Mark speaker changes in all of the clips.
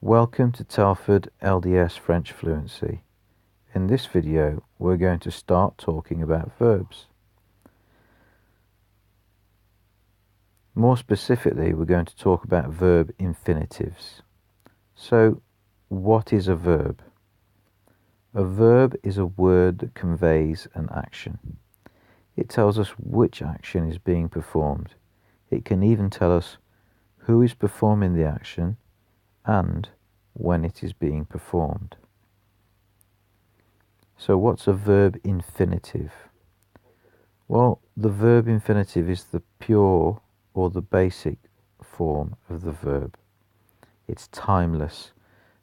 Speaker 1: Welcome to Telford LDS French Fluency. In this video, we're going to start talking about verbs. More specifically, we're going to talk about verb infinitives. So, what is a verb? A verb is a word that conveys an action. It tells us which action is being performed. It can even tell us who is performing the action and when it is being performed. So what's a verb infinitive? Well, the verb infinitive is the pure or the basic form of the verb. It's timeless,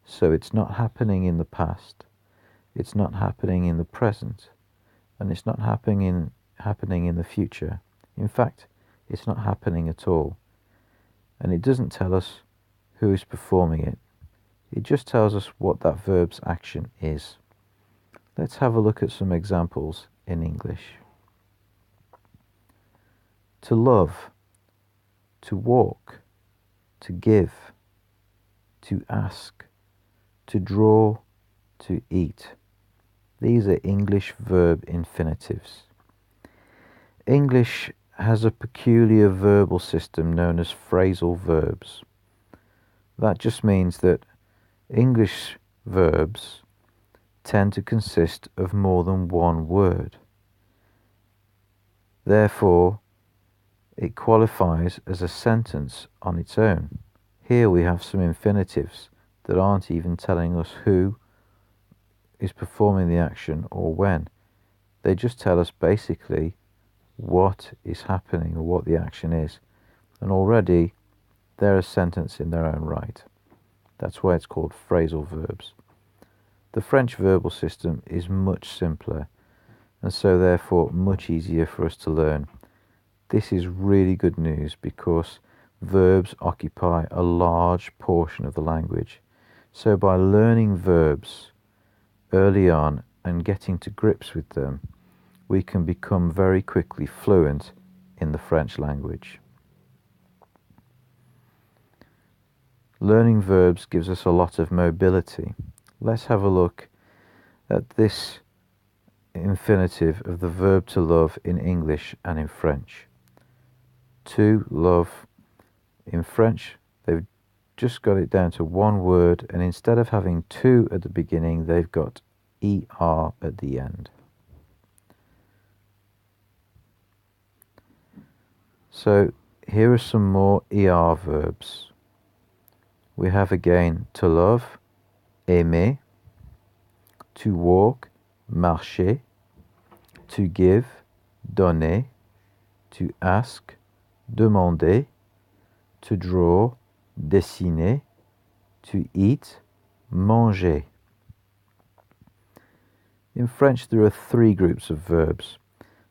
Speaker 1: so it's not happening in the past, it's not happening in the present, and it's not happening in the future. In fact, it's not happening at all. And it doesn't tell us who is performing it. It just tells us what that verb's action is. Let's have a look at some examples in English. To love, to walk, to give, to ask, to draw, to eat. These are English verb infinitives. English has a peculiar verbal system known as phrasal verbs. That just means that English verbs tend to consist of more than one word. Therefore, it qualifies as a sentence on its own. Here we have some infinitives that aren't even telling us who is performing the action or when. They just tell us basically what is happening or what the action is. And already they're a sentence in their own right. That's why it's called phrasal verbs. The French verbal system is much simpler and so therefore much easier for us to learn. This is really good news because verbs occupy a large portion of the language. So by learning verbs early on and getting to grips with them, we can become very quickly fluent in the French language. Learning verbs gives us a lot of mobility. Let's have a look at this infinitive of the verb to love in English and in French. To love. In French, they've just got it down to one word, and instead of having to at the beginning, they've got er at the end. So here are some more er verbs. We have again to love, aimer, to walk, marcher, to give, donner, to ask, demander, to draw, dessiner, to eat, manger. In French there are three groups of verbs.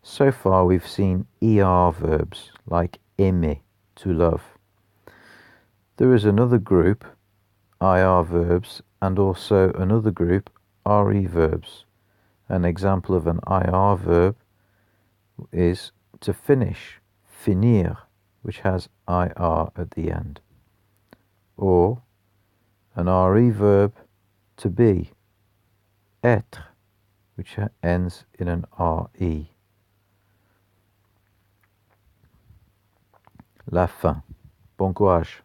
Speaker 1: So far we've seen er verbs like aimer, to love. There is another group, ir verbs, and also another group, re verbs. An example of an ir verb is to finish, finir, which has ir at the end. Or an re verb, to be, être, which ends in an re. La fin. Bon courage.